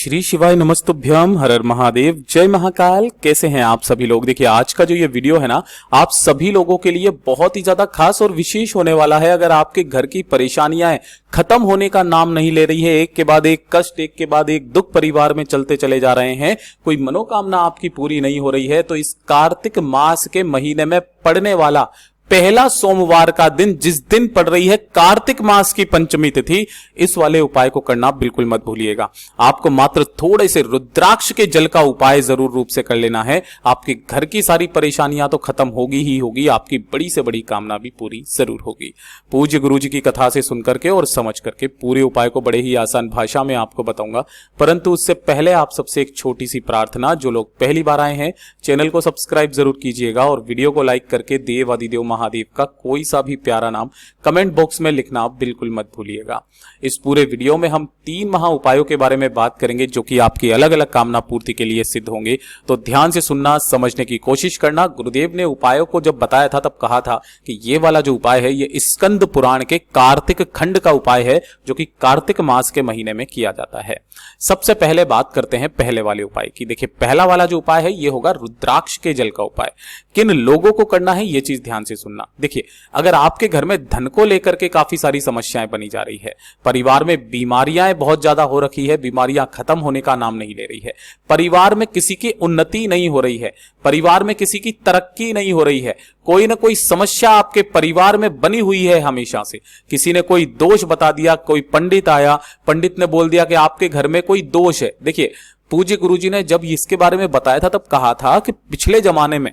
श्री शिवाय नमस्तुभ्यम, हर हर महादेव, जय महाकाल। कैसे हैं आप सभी लोग। देखिए आज का जो ये वीडियो है ना, आप सभी लोगों के लिए बहुत ही ज्यादा खास और विशेष होने वाला है। अगर आपके घर की परेशानियां खत्म होने का नाम नहीं ले रही है, एक के बाद एक कष्ट, एक के बाद एक दुख परिवार में चलते चले जा रहे हैं, कोई मनोकामना आपकी पूरी नहीं हो रही है, तो इस कार्तिक मास के महीने में पड़ने वाला पहला सोमवार का दिन, जिस दिन पड़ रही है कार्तिक मास की पंचमी तिथि, इस वाले उपाय को करना बिल्कुल मत भूलिएगा। आपको मात्र थोड़े से रुद्राक्ष के जल का उपाय जरूर रूप से कर लेना है। आपके घर की सारी परेशानियां तो खत्म होगी ही होगी, आपकी बड़ी से बड़ी कामना भी पूरी जरूर होगी। पूज्य गुरु जी की कथा से सुनकर के और समझ करके पूरे उपाय को बड़े ही आसान भाषा में आपको बताऊंगा, परंतु उससे पहले आप सबसे एक छोटी सी प्रार्थना। जो लोग पहली बार आए हैं, चैनल को सब्सक्राइब जरूर कीजिएगा और वीडियो को लाइक करके देव आदिदेव महादेव का कोई सा भी प्यारा नाम कमेंट बॉक्स में लिखना बिल्कुल मत भूलिएगा। इस पूरे वीडियो में हम 3 महा उपायों के बारे में बात करेंगे, जो कि आपकी अलग अलग कामना पूर्ति के लिए सिद्ध होंगे। तो ध्यान से सुनना, समझने की कोशिश करना। गुरुदेव ने उपायों को जब बताया था तब कहा था कि ये वाला जो उपाय है, ये स्कंद पुराण के कार्तिक खंड का उपाय है, जो कि कार्तिक मास के महीने में किया जाता है। सबसे पहले बात करते हैं पहले वाले उपाय की। देखिए पहला वाला जो उपाय है, ये होगा रुद्राक्ष के जल का उपाय। किन लोगों को करना है, ये चीज ध्यान से सुनना। देखिए अगर आपके घर में धन को लेकर के काफी सारी समस्याएं बनी जा रही है, परिवार में बीमारियां बहुत ज्यादा हो रखी है, बीमारियां खत्म होने का नाम नहीं ले रही है, परिवार में किसी की उन्नति नहीं हो रही है, परिवार में किसी की तरक्की नहीं हो रही है, कोई ना कोई समस्या आपके परिवार में बनी हुई है हमेशा से, किसी ने कोई दोष बता दिया, कोई पंडित आया, पंडित ने बोल दिया कि आपके घर में कोई दोष है। देखिए पूज्य गुरुजी ने जब इसके बारे में बताया था तब कहा था कि पिछले जमाने में,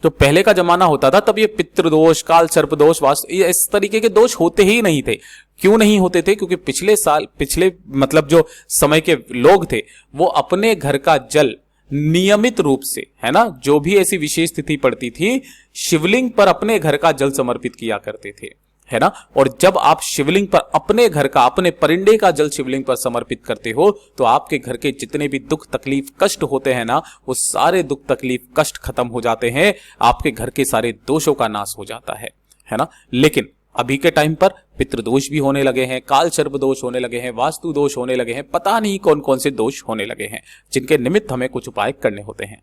तो पहले का जमाना होता था, तब ये पितृदोष, काल सर्प दोष, ये इस तरीके के दोष होते ही नहीं थे। क्यों नहीं होते थे? क्योंकि पिछले मतलब जो समय के लोग थे, वो अपने घर का जल नियमित रूप से, है ना, जो भी ऐसी विशेष स्थिति पड़ती थी, शिवलिंग पर अपने घर का जल समर्पित किया करते थे, है ना। और जब आप शिवलिंग पर अपने घर का, अपने परिंदे का जल शिवलिंग पर समर्पित करते हो, तो आपके घर के जितने भी दुख तकलीफ कष्ट होते हैं ना, वो सारे दुख तकलीफ कष्ट खत्म हो जाते हैं, आपके घर के सारे दोषों का नाश हो जाता है ना। लेकिन अभी के टाइम पर पितृदोष भी होने लगे हैं, काल सर्प दोष होने लगे हैं, वास्तु दोष होने लगे हैं, पता नहीं कौन कौन से दोष होने लगे हैं, जिनके निमित्त हमें कुछ उपाय करने होते हैं।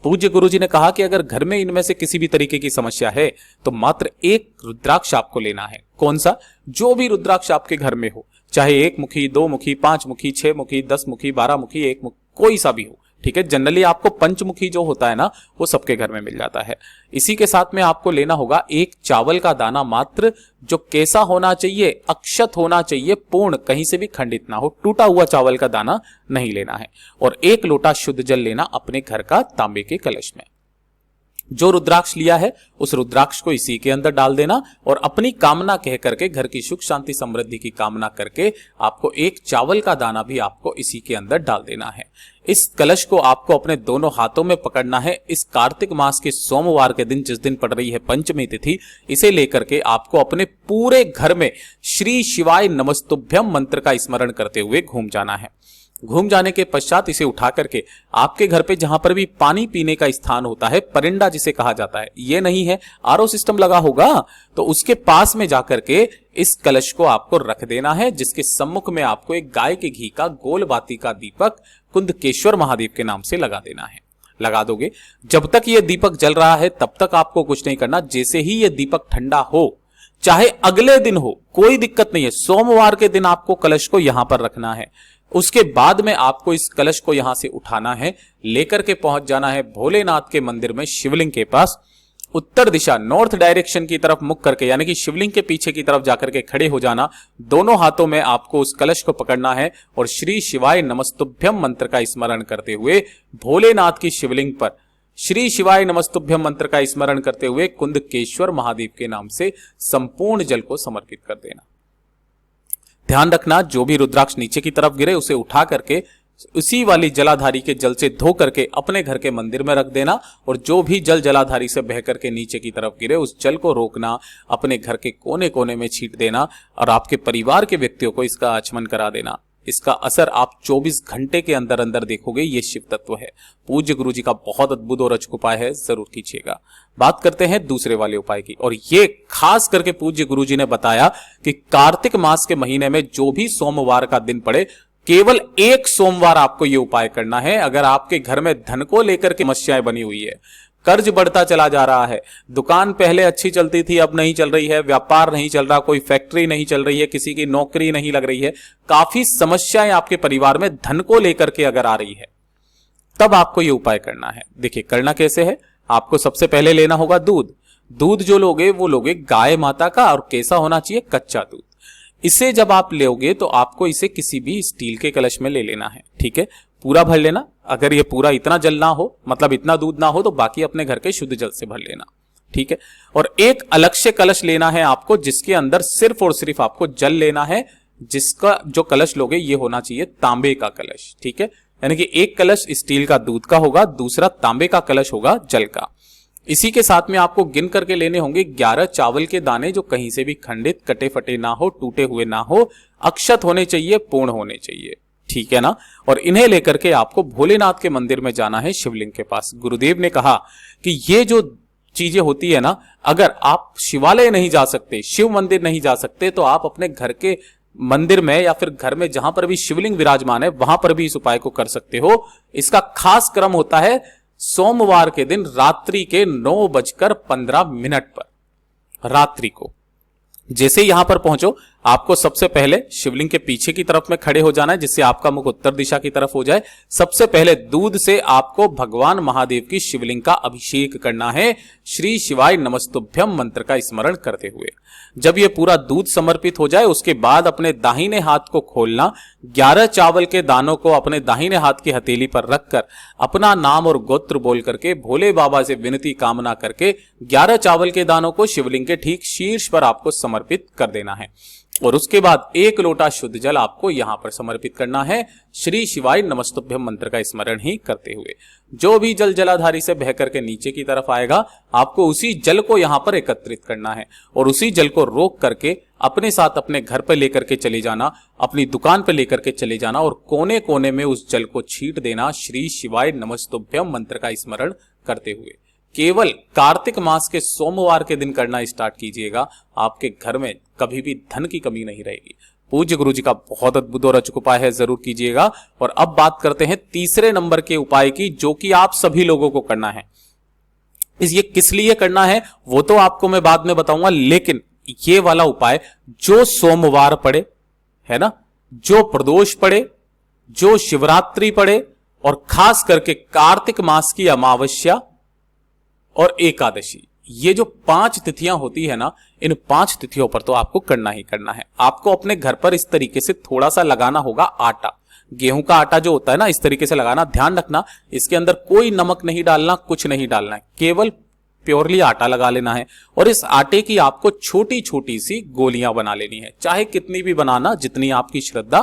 पूज्य गुरुजी ने कहा कि अगर घर में इनमें से किसी भी तरीके की समस्या है, तो मात्र एक रुद्राक्ष आपको लेना है। कौन सा? जो भी रुद्राक्ष आपके घर में हो, चाहे 1 मुखी, 2 मुखी, 5 मुखी, 6 मुखी, 10 मुखी, 12 मुखी, 1 मुखी, कोई सा भी हो, ठीक है। जनरली आपको पंचमुखी जो होता है ना, वो सबके घर में मिल जाता है। इसी के साथ में आपको लेना होगा एक चावल का दाना मात्र, जो कैसा होना चाहिए, अक्षत होना चाहिए, पूर्ण, कहीं से भी खंडित ना हो, टूटा हुआ चावल का दाना नहीं लेना है। और 1 लोटा शुद्ध जल लेना अपने घर का तांबे के कलश में। जो रुद्राक्ष लिया है उस रुद्राक्ष को इसी के अंदर डाल देना और अपनी कामना कह करके, घर की सुख शांति समृद्धि की कामना करके, आपको 1 चावल का दाना भी आपको इसी के अंदर डाल देना है। इस कलश को आपको अपने दोनों हाथों में पकड़ना है। इस कार्तिक मास के सोमवार के दिन, जिस दिन पड़ रही है पंचमी तिथि, इसे लेकर के आपको अपने पूरे घर में श्री शिवाय नमस्तुभ्यम मंत्र का स्मरण करते हुए घूम जाना है। घूम जाने के पश्चात इसे उठा करके आपके घर पे जहां पर भी पानी पीने का स्थान होता है, परिंदा जिसे कहा जाता है, ये नहीं है आरओ सिस्टम लगा होगा, तो उसके पास में जाकर के इस कलश को आपको रख देना है, जिसके सम्मुख में आपको एक गाय के घी का गोल बाती का दीपक कुंदकेश्वर महादेव के नाम से लगा देना है। लगा दोगे, जब तक ये दीपक जल रहा है तब तक आपको कुछ नहीं करना। जैसे ही ये दीपक ठंडा हो, चाहे अगले दिन हो, कोई दिक्कत नहीं है, सोमवार के दिन आपको कलश को यहां पर रखना है। उसके बाद में आपको इस कलश को यहां से उठाना है, लेकर के पहुंच जाना है भोलेनाथ के मंदिर में, शिवलिंग के पास, उत्तर दिशा, नॉर्थ डायरेक्शन की तरफ मुख करके, यानी कि शिवलिंग के पीछे की तरफ जाकर के खड़े हो जाना। दोनों हाथों में आपको उस कलश को पकड़ना है और श्री शिवाय नमस्तुभ्यम मंत्र का स्मरण करते हुए भोलेनाथ की शिवलिंग पर श्री शिवाय नमस्तुभ्यम मंत्र का स्मरण करते हुए कुंदकेश्वर महादेव के नाम से संपूर्ण जल को समर्पित कर देना। ध्यान रखना, जो भी रुद्राक्ष नीचे की तरफ गिरे उसे उठा करके उसी वाली जलाधारी के जल से धो करके अपने घर के मंदिर में रख देना, और जो भी जल जलाधारी से बह करके नीचे की तरफ गिरे उस जल को रोकना, अपने घर के कोने कोने में छींट देना और आपके परिवार के व्यक्तियों को इसका आचमन करा देना। इसका असर आप 24 घंटे के अंदर अंदर देखोगे। ये शिव तत्व है, पूज्य गुरु जी का बहुत अद्भुत और अचूक उपाय है, जरूर कीजिएगा। बात करते हैं दूसरे वाले उपाय की, और ये खास करके पूज्य गुरु जी ने बताया कि कार्तिक मास के महीने में जो भी सोमवार का दिन पड़े, केवल एक सोमवार आपको यह उपाय करना है। अगर आपके घर में धन को लेकर के समस्याएं बनी हुई है, कर्ज बढ़ता चला जा रहा है, दुकान पहले अच्छी चलती थी अब नहीं चल रही है, व्यापार नहीं चल रहा, कोई फैक्ट्री नहीं चल रही है, किसी की नौकरी नहीं लग रही है, काफी समस्याएं आपके परिवार में धन को लेकर के अगर आ रही है, तब आपको यह उपाय करना है। देखिए करना कैसे है, आपको सबसे पहले लेना होगा दूध। दूध जो लोगे वो लोगे गाय माता का, और कैसा होना चाहिए, कच्चा दूध। इसे जब आप लोगे तो आपको इसे किसी भी स्टील के कलश में ले लेना है, ठीक है, पूरा भर लेना। अगर ये पूरा इतना जल ना हो, मतलब इतना दूध ना हो, तो बाकी अपने घर के शुद्ध जल से भर लेना, ठीक है। और एक अलग से कलश लेना है आपको, जिसके अंदर सिर्फ और सिर्फ आपको जल लेना है। जिसका जो कलश लोगे ये होना चाहिए तांबे का कलश, ठीक है। यानी कि एक कलश स्टील का दूध का होगा, दूसरा तांबे का कलश होगा जल का। इसी के साथ में आपको गिन करके लेने होंगे 11 चावल के दाने, जो कहीं से भी खंडित, कटे फटे ना हो, टूटे हुए ना हो, अक्षत होने चाहिए, पूर्ण होने चाहिए, ठीक है ना। और इन्हें लेकर के आपको भोलेनाथ के मंदिर में जाना है, शिवलिंग के पास। गुरुदेव ने कहा कि ये जो चीजें होती है ना, अगर आप शिवालय नहीं जा सकते, शिव मंदिर नहीं जा सकते, तो आप अपने घर के मंदिर में या फिर घर में जहां पर भी शिवलिंग विराजमान है वहां पर भी इस उपाय को कर सकते हो। इसका खास क्रम होता है सोमवार के दिन रात्रि के 9:15 पर, रात्रि को। जैसे यहां पर पहुंचो, आपको सबसे पहले शिवलिंग के पीछे की तरफ में खड़े हो जाना है, जिससे आपका मुख उत्तर दिशा की तरफ हो जाए। सबसे पहले दूध से आपको भगवान महादेव की शिवलिंग का अभिषेक करना है, श्री शिवाय नमस्तुभ्यम मंत्र का स्मरण करते हुए। जब यह पूरा दूध समर्पित हो जाए, उसके बाद अपने दाहिने हाथ को खोलना, 11 चावल के दानों को अपने दाहिने हाथ की हथेली पर रखकर अपना नाम और गोत्र बोल करके भोले बाबा से विनती कामना करके 11 चावल के दानों को शिवलिंग के ठीक शीर्ष पर आपको समर्पित कर देना है। और उसके बाद 1 लोटा शुद्ध जल आपको यहां पर समर्पित करना है, श्री शिवाय नमस्तुभ्यम मंत्र का स्मरण ही करते हुए। जो भी जल जलाधारी से बह करके नीचे की तरफ आएगा, आपको उसी जल को यहां पर एकत्रित करना है और उसी जल को रोक करके अपने साथ अपने घर पर लेकर के चले जाना, अपनी दुकान पर लेकर के चले जाना और कोने कोने में उस जल को छींट देना, श्री शिवाय नमस्तुभ्यम मंत्र का स्मरण करते हुए। केवल कार्तिक मास के सोमवार के दिन करना स्टार्ट कीजिएगा, आपके घर में कभी भी धन की कमी नहीं रहेगी। पूज्य गुरु जी का बहुत अद्भुत और अचूक उपाय है, जरूर कीजिएगा। और अब बात करते हैं तीसरे नंबर के उपाय की, जो कि आप सभी लोगों को करना है। ये किस लिए करना है वो तो आपको मैं बाद में बताऊंगा, लेकिन ये वाला उपाय जो सोमवार पड़े, है ना, जो प्रदोष पड़े, जो शिवरात्रि पड़े, और खास करके कार्तिक मास की अमावस्या और एकादशी, ये जो 5 तिथियां होती है ना, इन 5 तिथियों पर तो आपको करना ही करना है। आपको अपने घर पर इस तरीके से थोड़ा सा लगाना होगा आटा, गेहूं का आटा जो होता है ना, इस तरीके से लगाना। ध्यान रखना, इसके अंदर कोई नमक नहीं डालना, कुछ नहीं डालना है, केवल प्योरली आटा लगा लेना है। और इस आटे की आपको छोटी छोटी सी गोलियां बना लेनी है, चाहे कितनी भी बनाना, जितनी आपकी श्रद्धा,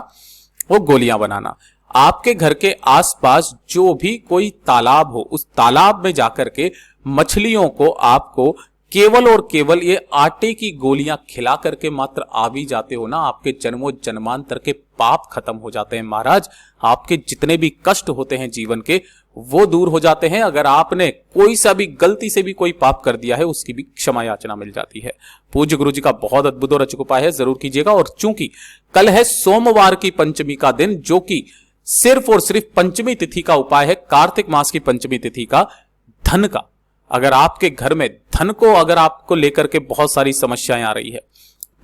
वो गोलियां बनाना। आपके घर के आसपास जो भी कोई तालाब हो, उस तालाब में जाकर के मछलियों को आपको केवल और केवल ये आटे की गोलियां खिला करके मात्र आ भी जाते हो ना, आपके जन्मों जन्मांतर के पाप खत्म हो जाते हैं महाराज। आपके जितने भी कष्ट होते हैं जीवन के, वो दूर हो जाते हैं। अगर आपने कोई सा भी गलती से भी कोई पाप कर दिया है, उसकी भी क्षमा याचना मिल जाती है। पूज्य गुरु जी का बहुत अद्भुत और अचूक उपाय है, जरूर कीजिएगा। और चूंकि कल है सोमवार की पंचमी का दिन, जो कि सिर्फ और सिर्फ पंचमी तिथि का उपाय है, कार्तिक मास की पंचमी तिथि का, धन का। अगर आपके घर में धन को अगर आपको लेकर के बहुत सारी समस्याएं आ रही है,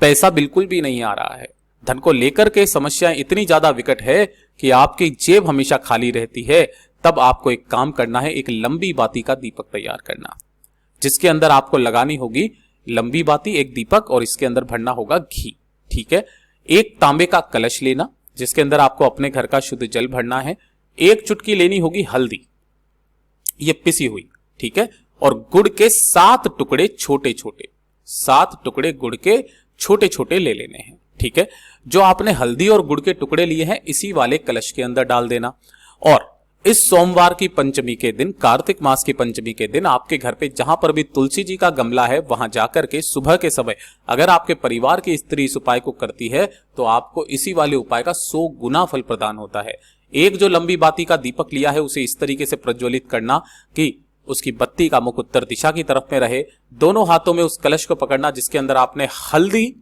पैसा बिल्कुल भी नहीं आ रहा है, धन को लेकर के समस्याएं इतनी ज्यादा विकट है कि आपकी जेब हमेशा खाली रहती है, तब आपको एक काम करना है, एक लंबी बाती का दीपक तैयार करना, जिसके अंदर आपको लगानी होगी लंबी बाती, एक दीपक, और इसके अंदर भरना होगा घी, ठीक है। एक तांबे का कलश लेना, जिसके अंदर आपको अपने घर का शुद्ध जल भरना है। एक चुटकी लेनी होगी हल्दी, ये पिसी हुई, ठीक है। और गुड़ के 7 टुकड़े छोटे छोटे, 7 टुकड़े गुड़ के छोटे छोटे ले लेने हैं, ठीक है। जो आपने हल्दी और गुड़ के टुकड़े लिए हैं, इसी वाले कलश के अंदर डाल देना। और इस सोमवार की पंचमी के दिन, कार्तिक मास की पंचमी के दिन, आपके घर पे जहां पर भी तुलसी जी का गमला है, वहां जाकर के सुबह के समय अगर आपके परिवार की स्त्री इस उपाय को करती है, तो आपको इसी वाले उपाय का 100 गुना फल प्रदान होता है। एक जो लंबी बाती का दीपक लिया है, उसे इस तरीके से प्रज्वलित करना कि उसकी बत्ती का मुख उत्तर दिशा की तरफ में रहे। दोनों हाथों में उस कलश को पकड़ना, जिसके अंदर आपने हल्दी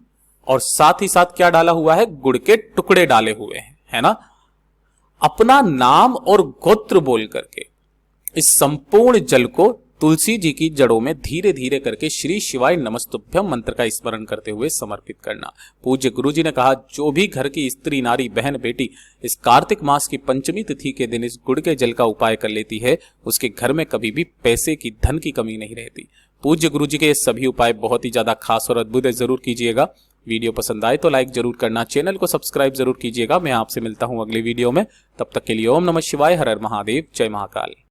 और साथ ही साथ क्या डाला हुआ है, गुड़ के टुकड़े डाले हुए हैं, है ना। अपना नाम और गोत्र बोल करके इस संपूर्ण जल को तुलसी जी की जड़ों में धीरे धीरे करके श्री शिवाय नमस्तुभ्यम मंत्र का स्मरण करते हुए समर्पित करना। पूज्य गुरु जी ने कहा, जो भी घर की स्त्री, नारी, बहन, बेटी इस कार्तिक मास की पंचमी तिथि के दिन इस गुड़ के जल का उपाय कर लेती है, उसके घर में कभी भी पैसे की, धन की कमी नहीं रहती। पूज्य गुरु जी के ये सभी उपाय बहुत ही ज्यादा खास और अद्भुत है, जरूर कीजिएगा। वीडियो पसंद आए तो लाइक जरूर करना, चैनल को सब्सक्राइब जरूर कीजिएगा। मैं आपसे मिलता हूं अगले वीडियो में, तब तक के लिए ओम नमः शिवाय, हर हर महादेव, जय महाकाल।